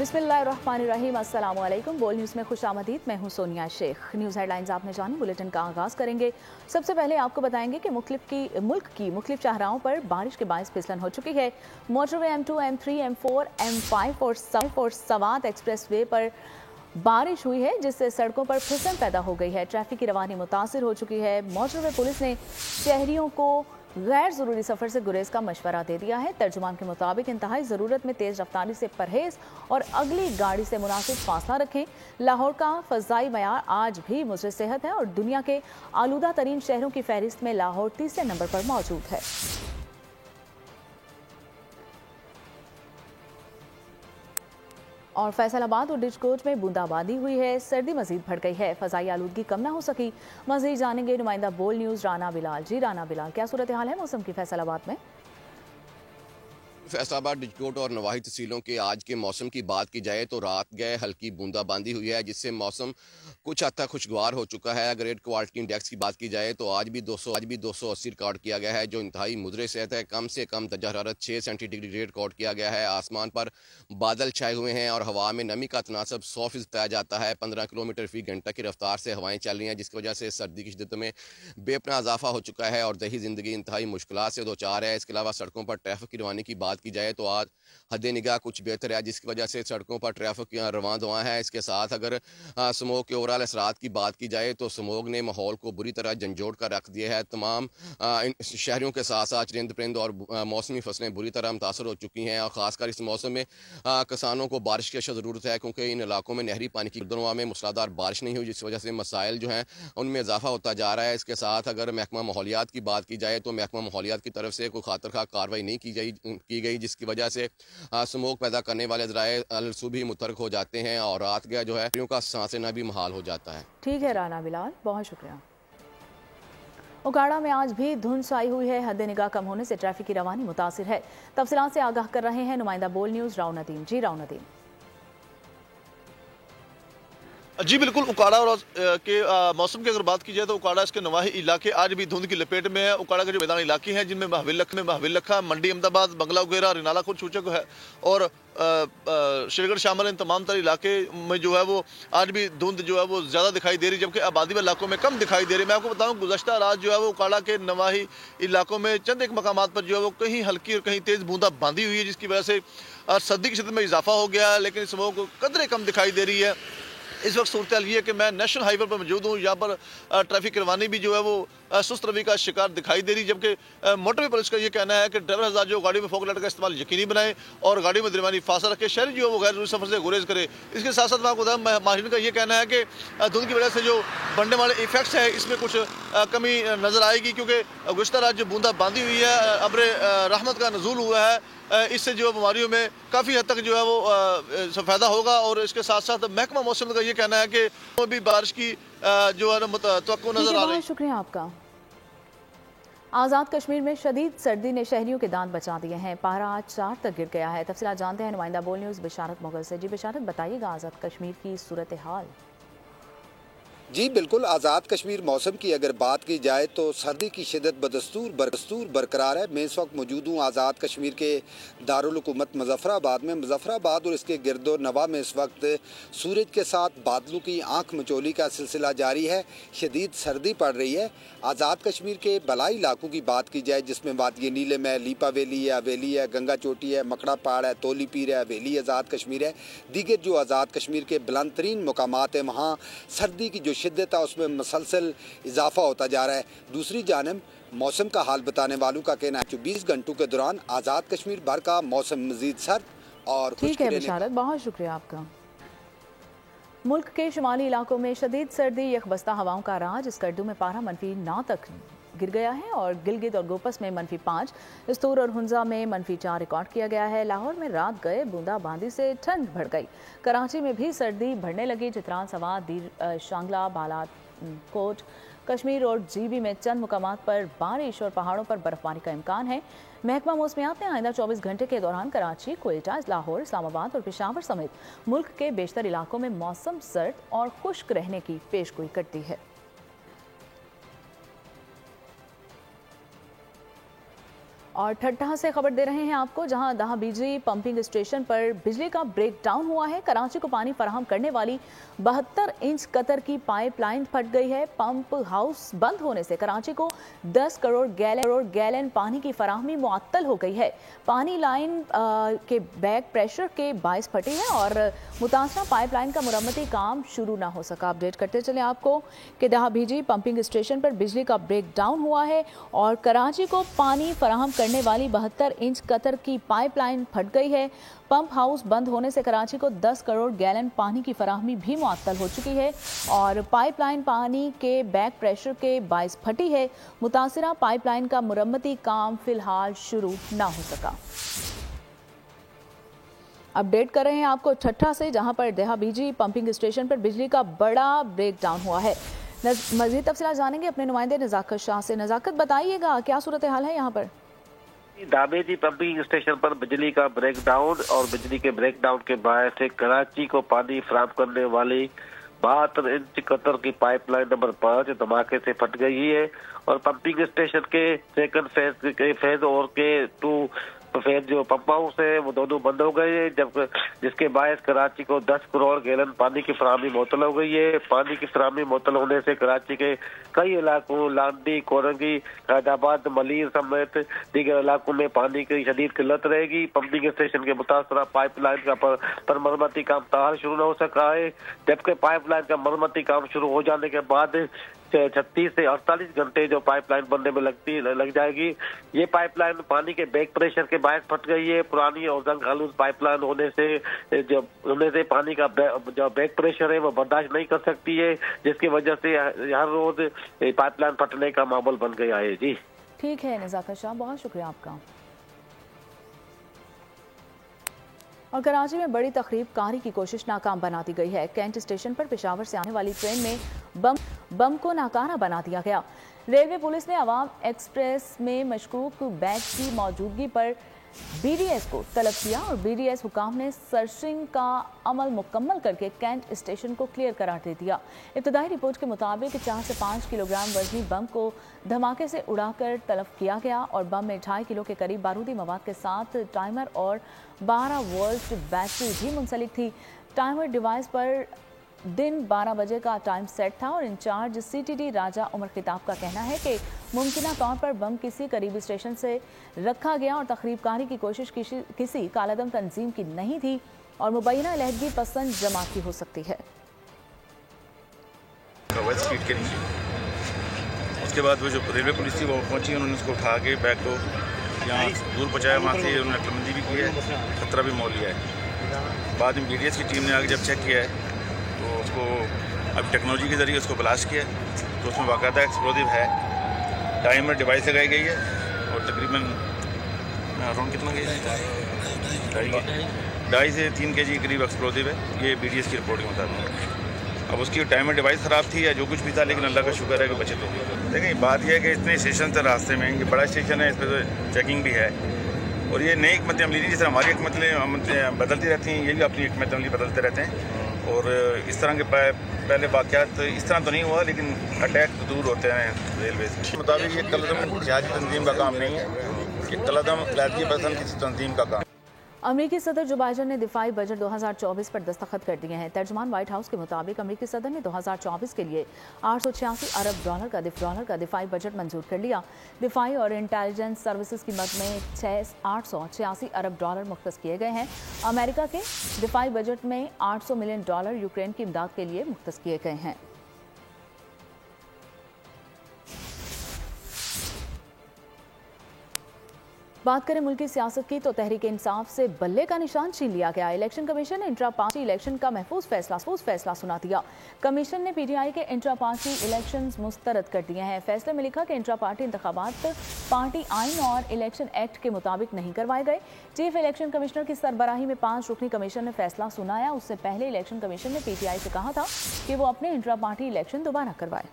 बिस्मिल्लाहिर्रहमानिर्रहीम, अस्सलाम वालेकुम। बोल न्यूज़ में खुश आमदीद। मैं हूँ सोनिया शेख। न्यूज़ हेडलाइंस आपने जानी। बुलेटिन का आगाज़ करेंगे। सबसे पहले आपको बताएंगे कि मुल्क की मुख्तलिफ शाहराहों पर बारिश के बायस फिसलन हो चुकी है। Motorway M2, M3, M4, M5 और सवात एक्सप्रेस वे पर बारिश हुई है, जिससे सड़कों पर फिसलन पैदा हो गई है। ट्रैफिक की रवानी मुतासिर हो चुकी है। मोटरवे पुलिस ने शहरियों को गैर ज़रूरी सफ़र से गुरेज का मशवरा दे दिया है। तर्जुमान के मुताबिक इंतहाई ज़रूरत में तेज़ रफ्तारी से परहेज और अगली गाड़ी से मुनासिब फासला रखें। लाहौर का फ़ज़ाई मयार आज भी मुज़र सेहत है और दुनिया के आलूदा तरीन शहरों की फहरिस्त में लाहौर तीसरे नंबर पर मौजूद है। और फैसलाबाद और डिजकोट में बूंदाबांदी हुई है। सर्दी मजीद बढ़ गई है। फ़ज़ाई आलूदगी कम ना हो सकी। मजीद जानेंगे नुमाइंदा बोल न्यूज़ राना बिलाल। जी राना बिलाल, क्या सूरत हाल है मौसम की फैसलाबाद में? फैसलाबाद, डिजकोट और नवाही तहसीलों के आज के मौसम की बात की जाए तो रात गए हल्की बूंदाबांदी हुई है, जिससे मौसम कुछ हद तक खुशगवार हो चुका है। अगर एयर क्वालिटी इंडेक्स की बात की जाए तो आज भी 280 रिकॉर्ड किया गया है, जो इंतहाई मुज़र सेहत है। कम से कम दर्जा हरारत 6 सेंटीग्रेड रिकॉर्ड किया गया है। आसमान पर बादल छाए हुए हैं और हवा में नमी का तनासब 100% पाया जाता है। 15 किलोमीटर फी घंटा की रफ्तार से हवाएं चल रही हैं, जिसकी वजह से सर्दी की शिद्दत में बेपना इजाफा हो चुका है और दही ज़िंदगी इंतहाई मुश्किलात से दो चार है। इसके अलावा सड़कों पर ट्रैफिक की रवानी की बात की जाए तो आज हद निगाह कुछ बेहतर है, जिसकी वजह से सड़कों पर ट्रैफिक रवां दवा है। इसके साथ अगर स्मोक के ओवरऑल असरात की बात की जाए तो स्मोक ने माहौल को बुरी तरह झंझोड़ कर रख दिया है। तमाम शहरों के साथ साथ चरिंद परिंद और मौसमी फसलें बुरी तरह मुतासर हो चुकी हैं और ख़ासकर इस मौसम में किसानों को बारिश की अशद ज़रूरत है, क्योंकि इन इलाकों में नहरी पानी की दरवा में मूसलाधार बारिश नहीं हुई, जिस वजह से मसाइल जो हैं उनमें इजाफा होता जा रहा है। इसके साथ अगर महकमा माहौलियात की बात की जाए तो महकमा माहौलियात की तरफ से कोई खातर खा कार्रवाई नहीं की गई, जिसकी वजह से स्मोक पैदा करने वाले ज़राए अलसूबी मुतरक हो जाते हैं और रात गया जो है का सांस लेना भी मुहाल हो जाता है। ठीक है राना बिलाल, बहुत शुक्रिया। उकाड़ा में आज भी धुंध छाई हुई है। हद निगाह कम होने से ट्रैफिक की रवानी मुतासिर है। तफसीलात से आगाह कर रहे हैं नुमाइंदा बोल न्यूज़ राव नदीम। जी राव नदीम। जी बिल्कुल, उकाड़ा और के मौसम की अगर बात की जाए तो उकाड़ा इसके नवाही इलाके आज भी धुंध की लपेट में है। उकाड़ा के जो मैदानी इलाके हैं जिनमें महाविल लखा, मंडी अहमदाबाद, बंगला वगैरह, रिनाला खुद सूचक है और श्रीगढ़ शामिल इन तमाम तरह इलाके में जो है वो आज भी धुंध जो है वो ज़्यादा दिखाई दे रही, जबकि आबादी वाले इलाकों में कम दिखाई दे रही। मैं आपको बताऊँ, गुज़श्ता रात जो है वो उकाड़ा के नवाही इलाकों में चंद एक मकामात पर जो है वो कहीं हल्की और कहीं तेज़ बूंदाबांदी हुई है, जिसकी वजह से सर्दी की शिद्दत में इजाफा हो गया है, लेकिन स्मोक कदरे कम दिखाई दे रही है। इस वक्त सूरत हाल ये है कि मैं नेशनल हाईवे पर मौजूद हूँ। यहाँ पर ट्रैफिक रवानी भी जो है वो सुस्त रवि का शिकार दिखाई दे रही, जबकि मोटरवे पुलिस का ये कहना है कि ड्राइवर हज़रात जो गाड़ी में फॉग लाइट का इस्तेमाल यकीनी बनाए और गाड़ी में दरमियानी फासला रखे, शहरी जो है वो गैर जरूरी सफर से गुरेज करे। इसके साथ साथ मैं आपको बताऊँ, माहिरीन का ये कहना है कि धुंध की वजह से जो बढ़ने वाले इफेक्ट्स है इसमें कुछ कमी नजर आएगी, क्योंकि गुज़श्ता रात जो बूंदाबांदी हुई है, अब्र रहमत का नज़ूल हुआ है, इससे जो बीमारियों में काफ़ी हद तक जो है वो फ़ायदा होगा। और इसके साथ साथ महकमा मौसम का ये कहना है कि भी बारिश की जो है ना तवक्को नजर आ रही है। शुक्रिया आपका। आज़ाद कश्मीर में शदीद सर्दी ने शहरियों के दांत बचा दिए हैं। पारा आज 4 तक गिर गया है। तफसीलात जानते हैं नुमाइंदा बोल न्यूज़ बिशारत मुगल से। जी बिशारत, बताइएगा आज़ाद कश्मीर की सूरत हाल। जी बिल्कुल, आज़ाद कश्मीर मौसम की अगर बात की जाए तो सर्दी की शिदत बदस्तूर बरकरार है। मैं इस वक्त मौजूद हूँ आज़ाद कश्मीर के दारुल हुकूमत मुज़फ़्फ़राबाद में। मुज़फ़्फ़राबाद और इसके गिरदो नवा में इस वक्त सूरज के साथ बादलों की आँख मचोली का सिलसिला जारी है। शदीद सर्दी पड़ रही है। आज़ाद कश्मीर के बलाई इलाकों की बात की जाए, जिसमें वादिय नीलम है, लीपा वैली है, हवेली है, गंगा चोटी है, मकड़ा पहाड़ है, तोली पीर है, हवेली आज़ाद कश्मीर है। दीगर जो आज़ाद कश्मीर के बुलंद तरीन मकामात हैं, वहाँ सर्दी की जो शिद्दत है उसमें मुसलसल इजाफा होता जा रहा है। दूसरी जानब मौसम का हाल बताने वालों का कहना है 24 घंटों के दौरान आज़ाद कश्मीर भर का मौसम मजीद सर्द और ठीक है बिशारत, बहुत शुक्रिया आपका। मुल्क के शुमाली इलाकों में शदीद सर्दी, यकबस्ता हवाओं का राज। इस गर्दू में पारा -9 तक गिर गया है और गिलगित और गोपस में -5, इस्तूर और हुंजा में -4 रिकॉर्ड किया गया है। लाहौर में रात गए बूंदाबांदी से ठंड बढ़ गई। कराची में भी सर्दी बढ़ने लगी। चित्रान, सवात, दीर शांगला, बालाकोट, कश्मीर और जीबी में चंद मुकामात पर बारिश और पहाड़ों पर बर्फबारी का इम्कान है। महकमा मौसमियात ने आइंदा 24 घंटे के दौरान कराची, क्वेटा, लाहौर, इस्लामाबाद और पेशावर समेत मुल्क के बेशतर इलाकों में मौसम सर्द और खुश्क रहने की पेशगोई कर दी है। और ठट्टा से खबर दे रहे हैं आपको, जहां दहा बिजली पंपिंग स्टेशन पर बिजली का ब्रेकडाउन हुआ है। कराची को पानी फराहम करने वाली 72 इंच कतर की पाइपलाइन फट गई है। पंप हाउस बंद होने से कराची को 10 करोड़ गैलन पानी की फराहमी मुअत्तल हो गई है। पानी लाइन के बैक प्रेशर के बायस फटी है और मुतासरा पाइपलाइन का मुरम्मती काम शुरू ना हो सका। अपडेट करते चले आपको कि दहा बिजली पंपिंग स्टेशन पर बिजली का ब्रेकडाउन हुआ है और कराची को पानी फराहम करने वाली 72 इंच कतर की पाइपलाइन फट गई है। पंप हाउस बंद होने से कराची को 10 करोड़ गैलन पानी की फराहमी भी मुअत्तल हो चुकी है और पाइपलाइन पानी के बैक प्रेशर के बायस फटी है। मुतासिरा पाइपलाइन का मुरम्मती काम फिलहाल शुरू ना हो सका। अपडेट कर रहे हैं आपको ठट्टा से, जहां पर दहा बिजली पंपिंग स्टेशन पर बिजली का बड़ा ब्रेकडाउन हुआ है। मजीद तफसीलात जानेंगे अपने नुमाइंदे नजाकत शाह से। नजाकत, बताइएगा क्या सूरत हाल है यहाँ पर? दाबेजी पंपिंग स्टेशन पर बिजली का ब्रेकडाउन और बिजली के ब्रेकडाउन के बायस से कराची को पानी फराहम करने वाली 72 इंच कतर की पाइपलाइन नंबर 5 धमाके से फट गई है और पंपिंग स्टेशन के सेकंड फेज और के 2 फेज जो पंप हाउस है वो दोनों बंद हो गए हैं, जब जिसके बायस कराची को 10 करोड़ गैलन पानी की फराहमी मुअत्तल हो गई है। पानी की फराहमी मुअत्तल होने से कराची के कई इलाकों लांडी, कोरंगी, हैदराबाद, मलीर समेत दीगर इलाकों में पानी की शदीद किल्लत रहेगी। पंपिंग स्टेशन के मुतासरा पाइपलाइन का पर मरम्मती काम तार शुरू न हो सका है, जबकि पाइपलाइन का मरम्मती काम शुरू हो जाने के बाद 36 से 48 घंटे जो पाइपलाइन बनने में लग जाएगी। ये पाइपलाइन पानी के बैक प्रेशर के बायस फट गई है। पुरानी और जंग आलूद पाइपलाइन होने से पानी का जो बैक प्रेशर है वो बर्दाश्त नहीं कर सकती है, जिसकी वजह से हर रोज पाइपलाइन फटने का मामूल बन गया है। जी ठीक है नजाकत शाह, बहुत शुक्रिया आपका। और कराची में बड़ी तखरीब कारी की कोशिश नाकाम बना दी गई है। कैंट स्टेशन पर पेशावर से आने वाली ट्रेन में बम को नाकारा बना दिया गया। रेलवे पुलिस ने अवाम एक्सप्रेस में मशकूक बैग की मौजूदगी पर BDS को तलब किया और BDS हुकाम ने सर्चिंग का अमल मुकम्मल करके कैंट स्टेशन को क्लियर करार दे दिया। इब्तदाई रिपोर्ट के मुताबिक 4 से 5 किलोग्राम वजनी बम को धमाके से उड़ाकर तलब किया गया और बम में 2.5 किलो के करीब बारूदी मवाद के साथ टाइमर और 12 वोल्ट बैटरी भी मुंसलिक थी। टाइमर डिवाइस पर दिन 12 बजे का टाइम सेट था और इंचार्ज CTD राजा उमर खिताब का कहना है कि मुमकिना तौर पर बम किसी करीबी स्टेशन से रखा गया और तखरीबकारी की कोशिश किसी कालादम तंजीम की नहीं थी और मुबैना अलहदगी पसंद जमात की हो सकती है। स्पीड के नीचे उसके बाद वो जो रेलवे पुलिस थी वो पहुंची, उन्होंने उसको उठा के बैग को यहाँ दूर पहुँचाया। वहाँ से उन्होंने अक्लमंदी भी की है, खतरा भी मोल लिया है। बाद में BDS की टीम ने आगे जब चेक किया है तो उसको अब टेक्नोलॉजी के ज़रिए उसको ब्लास्ट किया तो उसमें बाकायदा एक्सप्लोजिव है। टाइमर डिवाइस लगाई गई है और तकरीबन अराउंड कितना गया है 2.5 से 3 kg करीब एक्सप्लोजिव है। ये BDS की रिपोर्ट के मुताबिक। अब उसकी टाइमर डिवाइस ख़राब थी या जो कुछ भी था, लेकिन अल्लाह का शुक्र है कि बचे तो। देखिए बात यह है कि इतने स्टेशन थे रास्ते में, ये बड़ा स्टेशन है, इस पर तो चेकिंग भी है और ये नई हिकमत अमली नहीं, जिस तरह हमारी हिकमत बदलती रहती हैं, ये भी अपनी हिकमत अमली बदलते रहते हैं। और इस तरह के पहले वाक़यात इस तरह तो नहीं हुआ, लेकिन अटैक तो दूर होते हैं रेलवे के मुताबिक। ये कलदम सियासी तंजीम का काम नहीं है, ये कलदम इलाकी पसंद किसी तंजीम का काम। अमेरिकी सदर जो बाइडन ने दिफाई बजट 2024 पर दस्तखत कर दिए हैं। तर्जुमान व्हाइट हाउस के मुताबिक अमेरिकी सदर ने 2024 के लिए $886 अरब का दिफाई बजट मंजूर कर लिया। दिफाई और इंटेलिजेंस सर्विसेज की मद में $886 अरब मुख्तस किए गए हैं। अमेरिका के दिफाई बजट में $800 मिलियन यूक्रेन की इमदाद के लिए मुख्तस किए गए हैं। बात करें मुल्की सियासत की तो तहरीक इंसाफ से बल्ले का निशान छीन लिया गया। इलेक्शन कमीशन ने इंट्रा पार्टी इलेक्शन का महफूज फैसला सुना दिया। कमीशन ने PTI के इंट्रा पार्टी इलेक्शंस मुस्तरद कर दिए हैं। फैसले में लिखा कि इंट्रा पार्टी इंतखाबात पार्टी आइन और इलेक्शन एक्ट के मुताबिक नहीं करवाए गए। चीफ इलेक्शन कमिश्नर की सरबराही में 5 रुकनी कमीशन ने फैसला सुनाया। उससे पहले इलेक्शन कमीशन ने PTI से कहा था कि वो अपने इंट्रा पार्टी इलेक्शन दोबारा करवाए।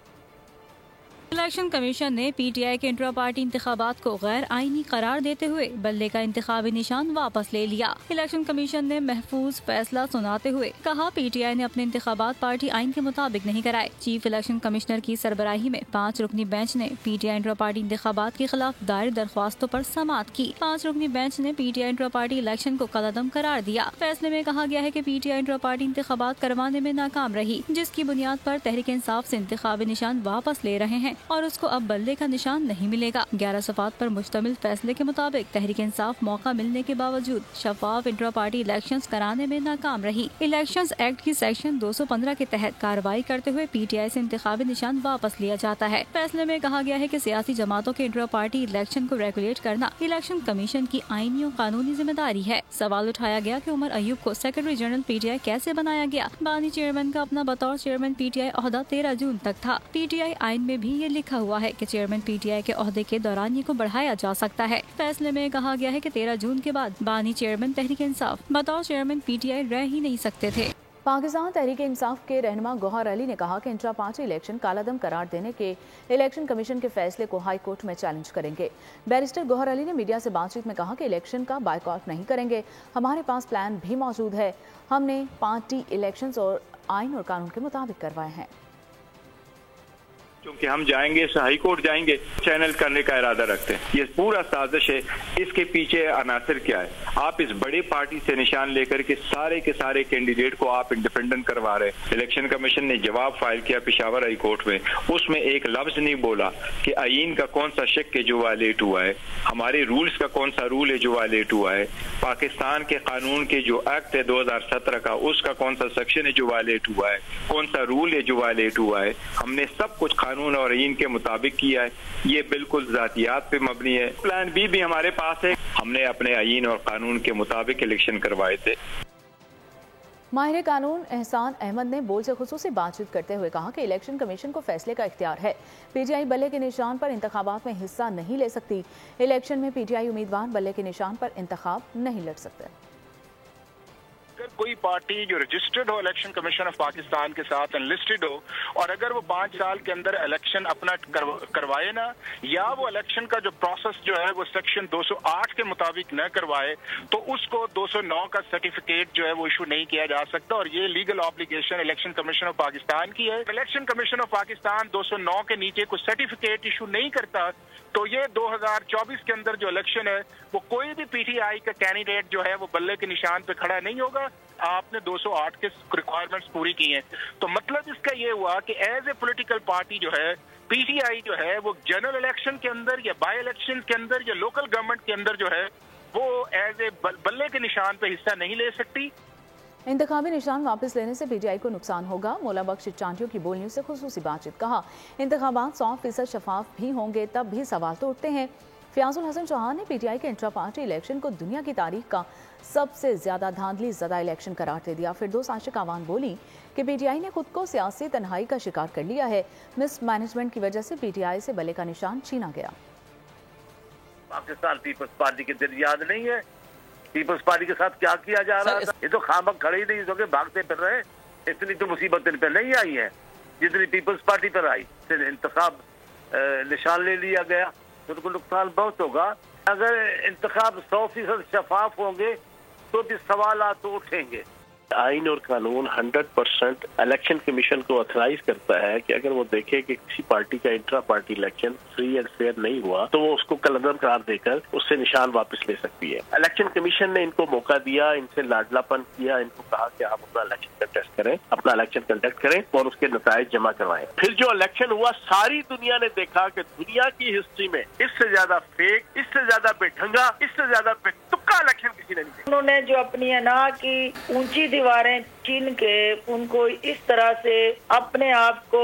इलेक्शन कमीशन ने पीटीआई के इंट्रा पार्टी इंतखाबात को गैर आईनी करार देते हुए बल्ले का इंतखाबी निशान वापस ले लिया। इलेक्शन कमीशन ने महफूज फैसला सुनाते हुए कहा, पीटीआई ने अपने इंतखाबात पार्टी आइन के मुताबिक नहीं कराए। चीफ इलेक्शन कमिश्नर की सरबराही में 5 रुकनी बेंच ने पीटीआई इंट्रा पार्टी इंतखाबात के खिलाफ दायर दरख्वास्तों पर समाअत की। 5 रुकनी बेंच ने पीटीआई इंट्रा पार्टी इलेक्शन को कलअदम करार दिया। फैसले में कहा गया है कि पीटीआई इंट्रा पार्टी इंतखाबात करवाने में नाकाम रही, जिसकी बुनियाद पर तहरीक इंसाफ से इंतखाबी निशान वापस ले रहे हैं और उसको अब बल्ले का निशान नहीं मिलेगा। 11 सफ़ात पर मुश्तमिल फैसले के मुताबिक तहरीक इंसाफ मौका मिलने के बावजूद शफाफ इंट्रा पार्टी इलेक्शंस कराने में नाकाम रही। इलेक्शंस एक्ट की सेक्शन 215 के तहत कार्रवाई करते हुए पीटीआई से इंतखाबी निशान वापस लिया जाता है। फैसले में कहा गया है कि सियासी जमातों के इंट्रा पार्टी इलेक्शन को रेगुलेट करना इलेक्शन कमीशन की आईनी और कानूनी जिम्मेदारी है। सवाल उठाया गया कि उमर अयूब को सेक्रेटरी जनरल पीटीआई कैसे बनाया गया। बानी चेयरमैन का अपना बतौर चेयरमैन पीटीआई ओहदा 13 जून तक था। पीटीआई आइन में भी ये लिखा हुआ है कि चेयरमैन पीटीआई के ओहदे के दौरान ये को बढ़ाया जा सकता है। फैसले में कहा गया है कि 13 जून के बाद बानी चेयरमैन तहरीक इंसाफ बतौर चेयरमैन पीटीआई रह ही नहीं सकते थे। पाकिस्तान तहरीक इंसाफ के रहनुमा गौहर अली ने कहा कि इंट्रा पार्टी इलेक्शन कालादम करार देने के इलेक्शन कमीशन के फैसले को हाई कोर्ट में चैलेंज करेंगे। बैरिस्टर गौहर अली ने मीडिया से बातचीत में कहा कि इलेक्शन का बायकॉट नहीं करेंगे, हमारे पास प्लान भी मौजूद है। हमने पार्टी इलेक्शंस और आइन और कानून के मुताबिक करवाए हैं। क्योंकि हम जाएंगे हाई कोर्ट जाएंगे, चैनल करने का इरादा रखते हैं। ये पूरा साजिश है। इसके पीछे अनासर क्या है? आप इस बड़ी पार्टी से निशान लेकर के सारे कैंडिडेट को आप इंडिपेंडेंट करवा रहे हैं। इलेक्शन कमीशन ने जवाब फाइल किया पेशावर हाई कोर्ट में, उसमें एक लफ्ज नहीं बोला कि आईन का कौन सा शिक है जो वायलेट हुआ है, हमारे रूल्स का कौन सा रूल है जो वायलेट हुआ है, पाकिस्तान के कानून के जो एक्ट है 2017 का उसका कौन सा सेक्शन है जो वायलेट हुआ है, कौन सा रूल है जो वायलेट हुआ है। हमने सब कुछ कानून और आईन के मुताबिक किया है। ये बिल्कुल जातियात पे मबनी है। प्लान बी भी हमारे पास है। हमने अपने आईन और कानून के मुताबिक इलेक्शन करवाए थे। माहिर कानून एहसान अहमद ने बोल से खुसूसी बातचीत करते हुए कहा कि इलेक्शन कमीशन को फैसले का इख्तियार है। पीटीआई बल्ले के निशान पर इंतखाबात में हिस्सा नहीं ले सकती। इलेक्शन में पीटीआई उम्मीदवार बल्ले के निशान पर इंतखाब नहीं लड़ सकते। अगर कोई पार्टी जो रजिस्टर्ड हो इलेक्शन कमीशन ऑफ पाकिस्तान के साथ एनलिस्टेड हो और अगर वो 5 साल के अंदर इलेक्शन अपना करवाए ना, या वो इलेक्शन का जो प्रोसेस जो है वो सेक्शन 208 के मुताबिक न करवाए, तो उसको 209 का सर्टिफिकेट जो है वो इशू नहीं किया जा सकता। और ये legal obligation election commission of Pakistan की है। इलेक्शन कमीशन ऑफ पाकिस्तान 209 के नीचे कोई सर्टिफिकेट इशू नहीं करता, तो ये 2024 के अंदर जो इलेक्शन है वो कोई भी पीटीआई का कैंडिडेट जो है वो बल्ले के निशान पे खड़ा नहीं होगा। आपने 208 के रिक्वायरमेंट्स पूरी की हैं, तो मतलब इसका ये हुआ कि एज ए पॉलिटिकल पार्टी जो है पीटीआई जो है वो जनरल इलेक्शन के अंदर या बाई इलेक्शन के अंदर या लोकल गवर्नमेंट के अंदर जो है वो एज ए बल्ले के निशान पे हिस्सा नहीं ले सकती। इंतखाबी निशान वापस लेने से पीटीआई को नुकसान होगा। मौला बख्श चांटियों की बोल न्यूज़ से खुसूसी बातचीत। कहा, इंतखाबात 100% शफाफ भी होंगे तब भी सवाल तो उठते हैं। फयाजुल हसन चौहान ने पीटीआई के इंट्रा पार्टी इलेक्शन को दुनिया की तारीख का सबसे ज्यादा धांधली ज़दा इलेक्शन करार दे दिया। फिर 2 आशिक आवान बोली कि पीटीआई ने खुद को सियासी तन्हाई का शिकार कर लिया है। मिस मैनेजमेंट की वजह से पीटीआई से बल्ले का निशान छीना गया। पाकिस्तान पीपल्स पार्टी के दिन याद नहीं है पीपल्स पार्टी के साथ क्या किया जा रहा था। ये तो खामक खड़े ही नहीं सके, भागते फिर रहे। इतनी तो मुसीबत इन पे नहीं आई है जितनी पीपल्स पार्टी पर आई। इंतखाब निशान ले लिया गया तो उनको नुकसान बहुत होगा। अगर इंतखाब 100% शफाफ होंगे तो भी सवाल तो उठेंगे। आइन और कानून 100% इलेक्शन कमीशन को ऑथराइज करता है कि अगर वो देखे कि किसी पार्टी का intra party election free and fair नहीं हुआ तो वो उसको कलअदम करार देकर उससे निशान वापस ले सकती है। इलेक्शन कमीशन ने इनको मौका दिया, इनसे लाडलापन किया, इनको कहा कि आप अपना इलेक्शन कंटेस्ट करें, अपना इलेक्शन कंडक्ट करें और उसके नताइज जमा करवाएं। फिर जो इलेक्शन हुआ सारी दुनिया ने देखा कि दुनिया की हिस्ट्री में इससे ज्यादा फेक, इससे ज्यादा बेढंगा, इससे ज्यादा बेतुका इलेक्शन किसी ने नहीं देखा। उन्होंने जो अपनी अना की ऊंची दीवारें चीन के उनको इस तरह से अपने आप को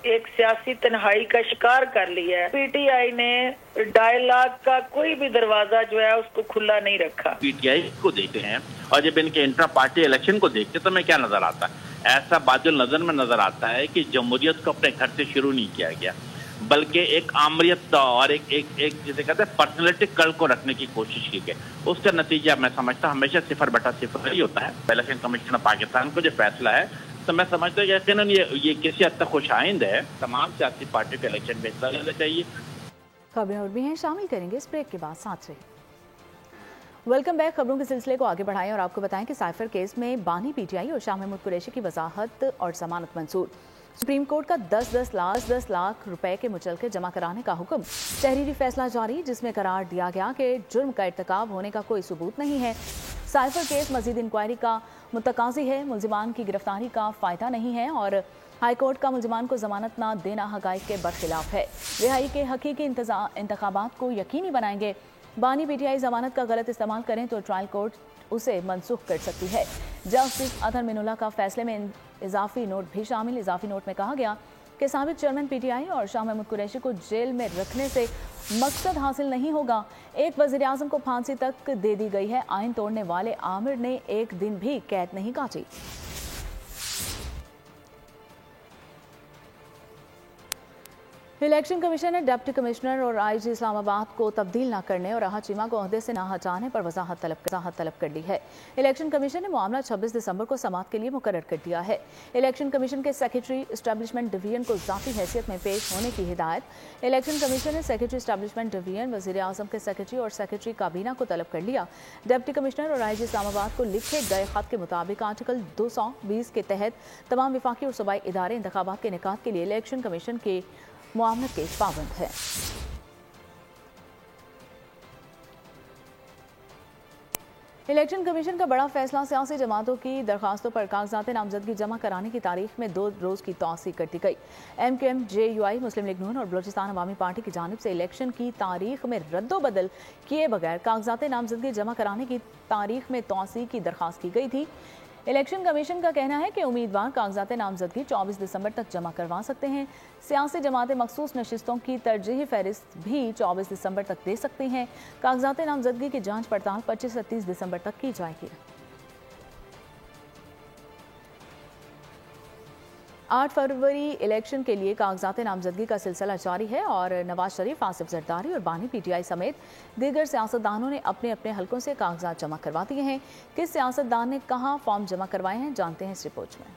एक सियासी तन्हाई का शिकार कर लिया है। पीटीआई ने डायलॉग का कोई भी दरवाजा जो है उसको खुला नहीं रखा। पीटीआई को देखते हैं और जब इनके इंट्रा पार्टी इलेक्शन को देखते तो हमें क्या नजर आता है? ऐसा बादल नजर में नजर आता है कि जमहूरियत को अपने घर से शुरू नहीं किया गया, बल्कि एक आमरीत और एक जिसे कहते हैं पर्सनैलिटी कल्ट को रखने की कोशिश की गई। उसका नतीजा मैं समझता हमेशा 0/0 ही होता है। इलेक्शन कमीशन ऑफ पाकिस्तान को जो फैसला है तो मैं समझता हूँ यकीनन ये किसी हद तक खुशाइंद है। तमाम सियासी पार्टियों को इलेक्शन में हिस्सा लेना चाहिए। खबरें और भी हैं, शामिल करेंगे इस ब्रेक के बाद। साथ रहिए। Welcome back. खबरों के सिलसिले को आगे बढ़ाएं और आपको बताएं कि साइफर केस में बानी पीटीआई और शाह महमूद कुरैशी की वजाहत और जमानत मंजूर। सुप्रीम कोर्ट का 10 लाख रुपए के मुचलके जमा कराने का हुक्म। तहरीरी फैसला जारी, जिसमें करार दिया गया कि जुर्म का इर्तिकाब होने का कोई सबूत नहीं है। साइफर केस मजीद इंक्वायरी का मुतकाजी है, मुलजिमान की गिरफ्तारी का फायदा नहीं है और हाईकोर्ट का मुलजिमान को जमानत न देना हकाइक के बरखिलाफ है। रिहाई के हकीकी इंतखाबात को यकीनी बनाएंगे। बानी पीटीआई जमानत का गलत इस्तेमाल करें तो ट्रायल कोर्ट उसे मनसूख कर सकती है। जस्टिस अतहर मिनुल्लाह का फैसले में इजाफी नोट भी शामिल। इजाफी नोट में कहा गया कि साबिक चेयरमैन पीटीआई और शाह महमूद कुरैशी को जेल में रखने से मकसद हासिल नहीं होगा। एक वज़ीर आज़म को फांसी तक दे दी गई है। आइन तोड़ने वाले आमिर ने एक दिन भी कैद नहीं काटी। इलेक्शन कमीशन ने डिप्टी कमिश्नर और आईजी इस्लामाबाद को तब्दील न करने और राहत चीमा को ओहदे से न हटाने पर वजाहत तलब कर ली है। इलेक्शन कमीशन ने मामला 26 दिसंबर को समाअत के लिए मुकर्रर कर दिया है। इलेक्शन कमीशन के सेक्रेटरी एस्टैब्लिशमेंट डिवीजन को ज़ाती हैसियत में पेश होने की हिदायत। इलेक्शन कमीशन ने सेक्रेटरी एस्टैब्लिशमेंट डिवीजन, वज़ीर आज़म के सेक्रेटरी और सेक्रेटरी काबीना को तलब कर लिया। डिप्टी कमिश्नर और आईजी इस्लामाबाद को लिखे गए खत के मुताबिक आर्टिकल 220 के तहत तमाम विफाकी और सूबाई इदारे इंतखाबात के इनेकाद के लिए इलेक्शन कमीशन के मुआवनत के पाबंद है। इलेक्शन कमीशन का बड़ा फैसला। सियासी जमातों की दरखास्तों पर कागजात नामजदगी जमा कराने की तारीख में 2 रोज़ की तौसीक कर दी गई। MQM, JUI, मुस्लिम लीग नून और बलूचिस्तान अवामी पार्टी की जानिब से इलेक्शन की तारीख में रद्दोबदल किए बगैर कागजात नामजदगी जमा कराने की तारीख में तौसीक की दरखास्त की गई थी। इलेक्शन कमीशन का कहना है कि उम्मीदवार कागजात नामजदगी 24 दिसंबर तक जमा करवा सकते हैं। सियासी जमातें मखसूस नशिस्तों की तरजीही फहरिस्त भी 24 दिसंबर तक दे सकती हैं। कागजात नामजदगी की जांच पड़ताल 25 से 30 दिसंबर तक की जाएगी। 8 फरवरी इलेक्शन के लिए कागजात नामजदगी का सिलसिला जारी है और नवाज शरीफ, आसिफ जरदारी और बानी पीटीआई समेत दीगर सियासतदानों ने अपने अपने हलकों से कागजात जमा करवा दिए हैं। किस सियासतदान ने कहां फॉर्म जमा करवाए हैं, जानते हैं इस रिपोर्ट में।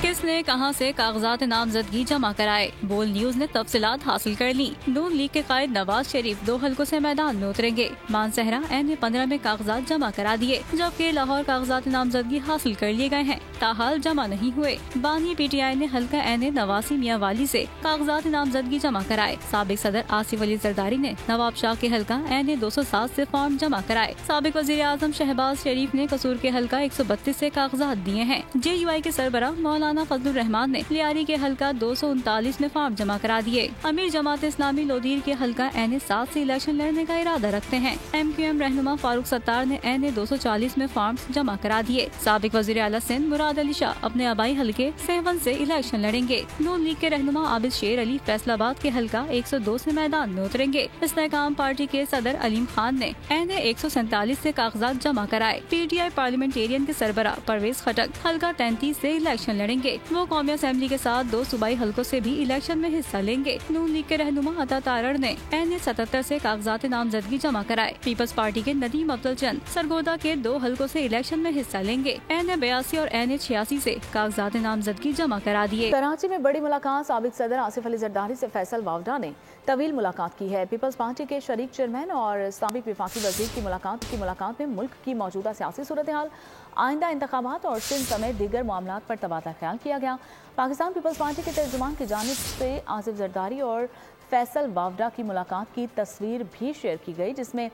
किसने कहां से कागजात नामजदगी जमा कराए, बोल न्यूज ने तफसीलात हासिल कर ली। नून लीग के कायद नवाज शरीफ 2 हलकों से मैदान में उतरेंगे। मानसहरा NA-15 में कागजात जमा करा दिए, जबकि लाहौर कागजात नामजदगी हासिल कर लिए गए हैं, ताहाल जमा नहीं हुए। बानी पीटीआई ने हल्का NA नवासी मियां वाली से कागजात नामजदगी जमा कराए। साबिक सदर आसिफ अली जरदारी ने नवाब शाह के हल्का NA 207 से फॉर्म जमा कराए। साबिक वजीर आजम शहबाज शरीफ ने कसूर के हल्का 132 से कागजात दिए हैं। JUI के सरबराह मौलाना फजलुर रहमान ने लियारी के हल्का 239 में फॉर्म जमा करा दिए। अमीर जमात इस्लामी लोधीर के हल्का NA 7 से इलेक्शन लड़ने का इरादा रखते हैं। MQM रहनुमा फारूक सत्तार ने NA 240 में फॉर्म जमा करा दिए। साबिक वजीर आला सिंध मुराद अली शाह अपने आबाई हल्के 7 से इलेक्शन लड़ेंगे। नून लीग के रहनुमा आबिद शेर अली फैसलाबाद के हल्का 102 से मैदान में उतरेंगे। इस्तेहकाम पार्टी के सदर अलीम खान ने NA 147 से कागजात जमा कराए। PTI पार्लियामेंटेरियन के सरबराह परवेज खटक हल्का 33 से इलेक्शन लड़ेंगे। वो कौमी असेंबली के साथ 2 सूबाई हलकों से भी इलेक्शन में हिस्सा लेंगे। नून लीग के रहनुमा अता तारड़ ने NA 77 से कागजात नामजदगी जमा कराए। पीपल्स पार्टी के नदीम अब्दुल चंद सरगोदा के 2 हलकों से इलेक्शन में हिस्सा लेंगे। NA 82 और NA 86 से कागजात नामजदगी जमा करा दिए। कराची में बड़ी मुलाकात। साबिक सदर आसिफ अली जरदारी से फैसल वावडा ने तवील मुलाकात की है। पीपल्स पार्टी के शरीक चेयरमैन और साबिक विफाकी वजीर की मुलाकात में मुल्क की मौजूदा सियासी सूरत हाल, आइंदा इंतखाबात और सिंध समेत दीगर मामलात पर तबादला ख्याल किया गया। पाकिस्तान पीपल्स पार्टी के तर्जुमान की जानिब से आसिफ जरदारी और फैसल वावडा की मुलाकात की तस्वीर भी शेयर की गई, जिसमें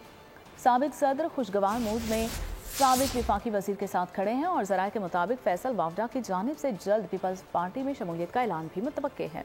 साबिक सदर खुशगवार मूड में साबिक विफाकी वजीर के साथ खड़े हैं और ज़राए के मुताबिक फैसल वावडा की जानिब से जल्द पीपल्स पार्टी में शमूलियत का ऐलान भी मुतवक्के है।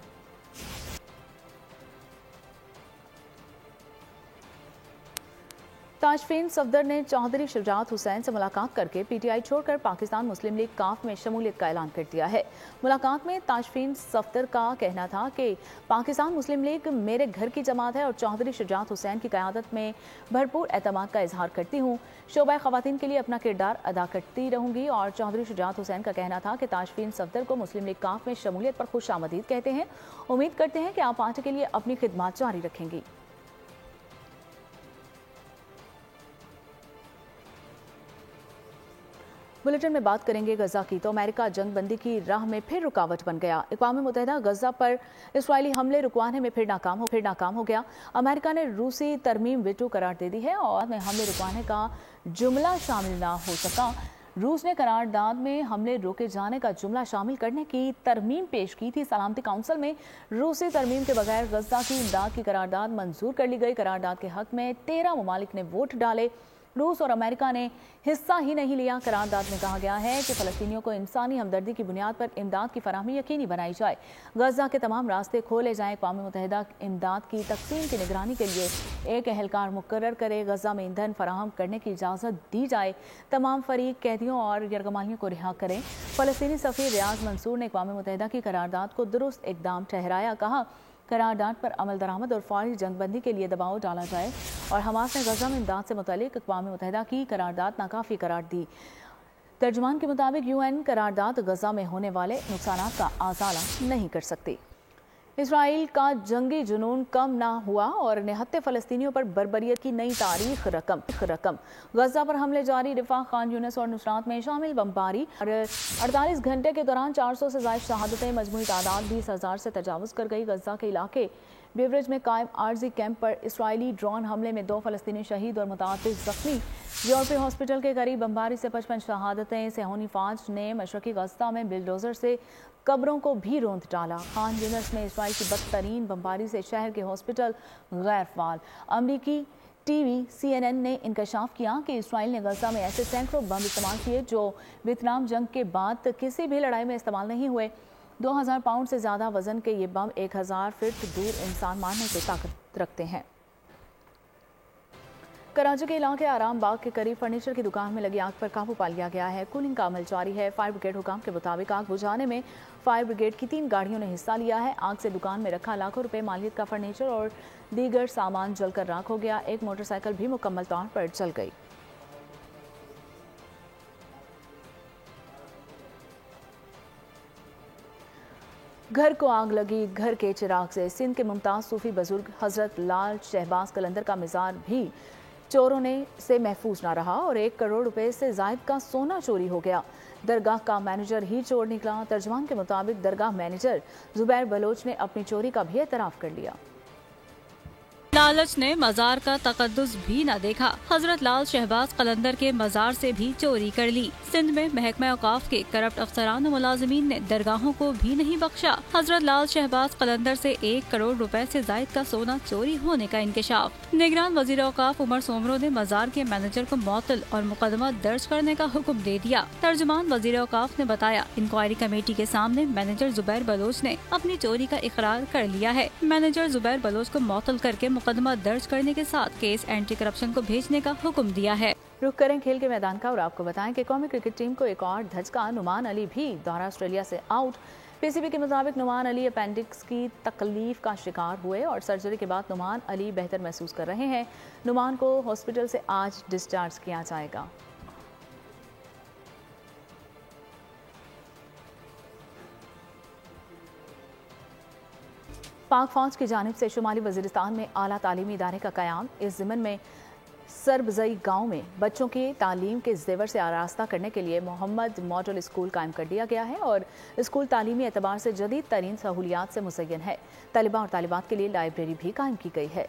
ताजफीन सफदर ने चौधरी शुजात हुसैन से मुलाकात करके PTI छोड़कर पाकिस्तान मुस्लिम लीग काफ में शमूलियत का ऐलान कर दिया है। मुलाकात में ताजफीन सफदर का कहना था कि पाकिस्तान मुस्लिम लीग मेरे घर की जमात है और चौधरी शुजात हुसैन की क़यादत में भरपूर एतमाद का इजहार करती हूँ। शोबा ख़वातीन के लिए अपना किरदार अदा करती रहूँगी। और चौधरी शुजात हुसैन का कहना था कि ताजफीन सफदर को मुस्लिम लीग काफ में शमूलियत पर खुशामदीद कहते हैं। उम्मीद करते हैं कि आप पार्टी के लिए अपनी खिदमत जारी रखेंगी। बुलेटिन में बात करेंगे गजा की। तो अमेरिका जंगबंदी की राह में फिर रुकावट बन गया। अक़वाम मुत्तहिदा गजा पर इसराइली हमले रुकवाने में फिर नाकाम हो गया। अमेरिका ने रूसी तरमीम वीटो करार दे दी है और में हमले रुकवाने का जुमला शामिल ना हो सका। रूस ने करारदाद में हमले रोके जाने का जुमला शामिल करने की तरमीम पेश की थी। सलामती काउंसिल में रूसी तरमीम के बगैर गजा की इमदाद की करारदाद मंजूर कर ली गई। करारदाद के हक में 13 ममालिक ने वोट डाले। रूस और अमेरिका ने हिस्सा ही नहीं लिया। करारदाद में कहा गया है कि फ़लस्तीनियों को इंसानी हमदर्दी की बुनियाद पर इमदाद की फराहमी यकीनी बनाई जाए। गजा के तमाम रास्ते खोले जाएं। अक़वाम मुत्तहिदा इमदाद की तकसीम की निगरानी के लिए एक एहलकार मुकर्रर करे। गजा में ईंधन फराहम करने की इजाज़त दी जाए। तमाम फरीक कैदियों और यरगमालियों को रिहा करें। फ़लस्तीनी सफ़ीर रियाज मंसूर ने अक़वाम मुत्तहिदा की करारदाद को दुरुस्त इक़दाम ठहराया। कहा, करारदाद पर अमल दरामद और फौरी जंगबंदी के लिए दबाव डाला जाए। और हमास ने गजा में इमदाद से मुतल्लिक़ अक़वाम मुत्तहिदा की करारदाद नाकाफ़ी करार दी। तर्जुमान के मुताबिक UN करारदाद गजा में होने वाले नुकसानात का आज़ाला नहीं कर सकती। इसराइल का जंगी जुनून कम ना हुआ और निहत्ते फ़लस्तीनियों पर बर्बरियत की नई तारीख रकम। गजा पर हमले जारी। रिफा, खान यूनिस और नुसरात में शामिल बमबारी और 48 घंटे के दौरान 400 से ज़ायद शहादतें। मजमूई तादाद 20,000 से तजावुज़ कर गई। गजा के इलाके बेवरेज में कायम आर्जी कैंप पर इसराइली ड्रोन हमले में 2 फ़लस्तीनी शहीद और मुतअद्दिद ज़ख्मी। यूरोपीय हॉस्पिटल के करीब बमबारी से 55 शहादतें। सेहोनी फ़ौज ने मशरक़ी गजा में बिलडोज़र से कब्रों को भी रौंद डाला। खान यूनिस में इसराइल की बदतरीन बमबारी से शहर के हॉस्पिटल गैर फ़ाल। अमरीकी टीवी CNN ने इंकशाफ किया कि इसराइल ने गजा में ऐसे सैकड़ों बम इस्तेमाल किए जो वियतनाम जंग के बाद किसी भी लड़ाई में इस्तेमाल नहीं हुए। 2000 पाउंड से ज़्यादा वजन के ये बम 1000 फीट दूर इंसान मारने की ताकत रखते हैं। कराची के इलाके आराम बाग के करीब फर्नीचर की दुकान में लगी आग पर काबू पा लिया गया है। कूलिंग का अमल जारी है। फायर ब्रिगेड हुकाम के मुताबिक आग बुझाने में फायर ब्रिगेड की 3 गाड़ियों ने हिस्सा लिया है। आग से दुकान में रखा लाखों रुपए मालियत का फर्नीचर और दीगर सामान जलकर राख हो गया। एक मोटरसाइकिल भी मुकम्मल तौर पर जल गई। घर को आग लगी घर के चिराग से। सिंध के मुमताज़ सूफी बुजुर्ग हज़रत लाल शहबाज कलंदर का मज़ार भी चोरों से महफूज ना रहा और 1 करोड़ रुपए से ज़ायद का सोना चोरी हो गया। दरगाह का मैनेजर ही चोर निकला। तर्जुमान के मुताबिक दरगाह मैनेजर जुबैर बलोच ने अपनी चोरी का भी एतराफ़ कर लिया। लालच ने मज़ार का तकद्दुस भी न देखा। हजरत लाल शहबाज कलंदर के मज़ार से भी चोरी कर ली। सिंध में महकमा औकाफ के करप्ट अफसरान और मुलाजिमीन ने दरगाहों को भी नहीं बख्शा। हजरत लाल शहबाज कलंदर से 1 करोड़ रुपए से ज़ायद का सोना चोरी होने का इंकशाफ। निगरान वज़ीर औकाफ उमर सोमरो ने मज़ार के मैनेजर को मुअत्तल और मुकदमा दर्ज करने का हुक्म दे दिया। तर्जुमान वज़ीर औकाफ ने बताया, इंक्वायरी कमेटी के सामने मैनेजर जुबैर बलोच ने अपनी चोरी का इकरार कर लिया है। मैनेजर जुबैर बलोच को मुअत्तल करके मुकदमा दर्ज करने के साथ केस एंटी करप्शन को भेजने का हुक्म दिया है। रुख करें खेल के मैदान का और आपको बताएं कि कौमी क्रिकेट टीम को एक और धचका। नुमान अली भी दौरा ऑस्ट्रेलिया से आउट। पीसीबी के मुताबिक नुमान अली अपेंडिक्स की तकलीफ का शिकार हुए और सर्जरी के बाद नुमान अली बेहतर महसूस कर रहे हैं। नुमान को हॉस्पिटल से आज डिस्चार्ज किया जाएगा। पाक फौज की जानिब से शुमाली वजीरिस्तान में आला तालीमी इदारे का क़याम। इस ज़िमन में सरबजई गांव में बच्चों की तालीम के जेवर से आरास्ता करने के लिए मोहम्मद मॉडल स्कूल कायम कर दिया गया है और स्कूल तालीमी एतबार से जदीद तरीन सहूलियात से मुज़य्यन है। तलबा और तालिबात के लिए लाइब्रेरी भी कायम की गई है।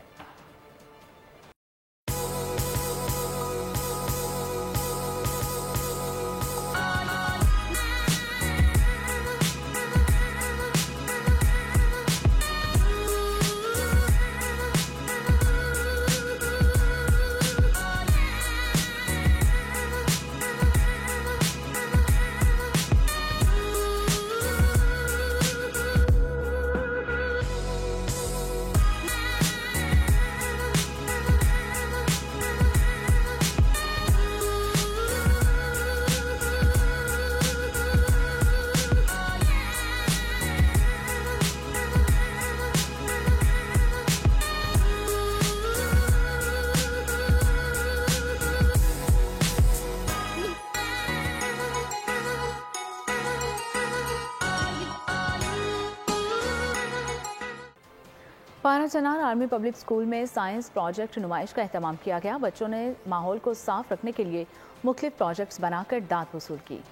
पारा चनार आर्मी पब्लिक स्कूल में साइंस प्रोजेक्ट नुमाइश का एहतमाम किया गया। बच्चों ने माहौल को साफ रखने के लिए मुख्तलिफ प्रोजेक्ट्स बनाकर दाद वसूल की।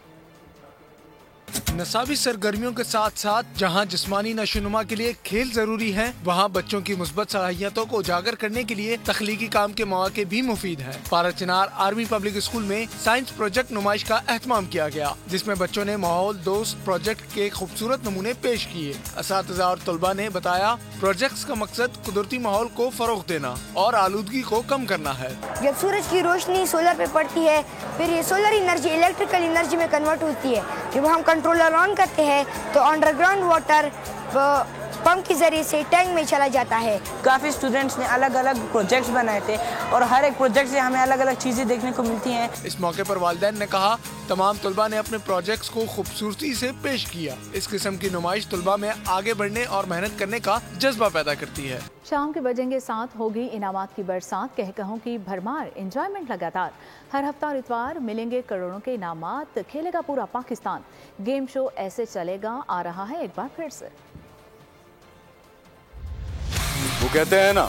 नसाबी सरगर्मियों के साथ साथ जहां जिस्मानी नशोनुमा के लिए खेल जरूरी है, वहां बच्चों की मुस्बत सलाहियतों को उजागर करने के लिए तख्लीकी काम के मौके भी मुफीद हैं। पाराचिनार आर्मी पब्लिक स्कूल में साइंस प्रोजेक्ट नुमाइश का एहतमाम किया गया, जिसमें बच्चों ने माहौल दोस्त प्रोजेक्ट के खूबसूरत नमूने पेश किए। असातिज़ा और तलबा ने बताया, प्रोजेक्ट्स का मकसद कुदरती माहौल को फरोग देना और आलूदगी को कम करना है। जब सूरज की रोशनी सोलर पे पड़ती है, फिर ये सोलर एनर्जी इलेक्ट्रिकल एनर्जी में कन्वर्ट होती है। जब हम कंट्रोलर ऑन करते हैं तो अंडरग्राउंड वाटर पंप के जरिए से टैंक में चला जाता है। काफ़ी स्टूडेंट्स ने अलग अलग प्रोजेक्ट्स बनाए थे और हर एक प्रोजेक्ट से हमें अलग अलग चीज़ें देखने को मिलती हैं। इस मौके पर वालिदैन ने कहा, तमाम तलबा ने अपने प्रोजेक्ट्स को खूबसूरती से पेश किया। इस किस्म की नुमाइश तलबा में आगे बढ़ने और मेहनत करने का जज्बा पैदा करती है। शाम के बजेंगे 7 होगी इनामात की बरसात, कहकहों की भरमार, एंजॉयमेंट लगातार। हर हफ्ता और इतवार मिलेंगे करोड़ों के इनामात, खेलेगा पूरा पाकिस्तान। गेम शो ऐसे चलेगा आ रहा है एक बार फिर से। वो कहते हैं ना,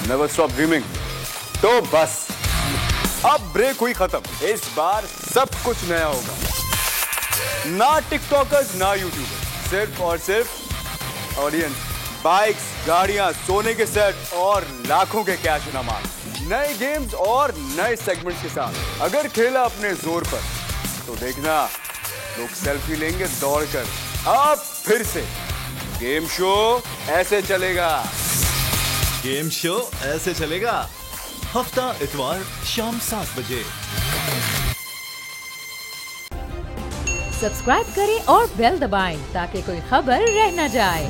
नेवर स्टॉप ड्रीमिंग। तो बस अब ब्रेक हुई खत्म। इस बार सब कुछ नया होगा। ना टिकटॉकर्स ना यूट्यूबर्स, सिर्फ और सिर्फ ऑडियंस, बाइक्स, गाड़ियां, सोने के सेट और लाखों के कैश इनामात, नए गेम्स और नए सेगमेंट्स के साथ। अगर खेला अपने जोर पर तो देखना लोग सेल्फी लेंगे दौड़कर। अब फिर से गेम शो ऐसे चलेगा। गेम शो ऐसे चलेगा, हफ्ता इतवार शाम 7 बजे। सब्सक्राइब करें और बेल दबाएं ताकि कोई खबर रह न जाए।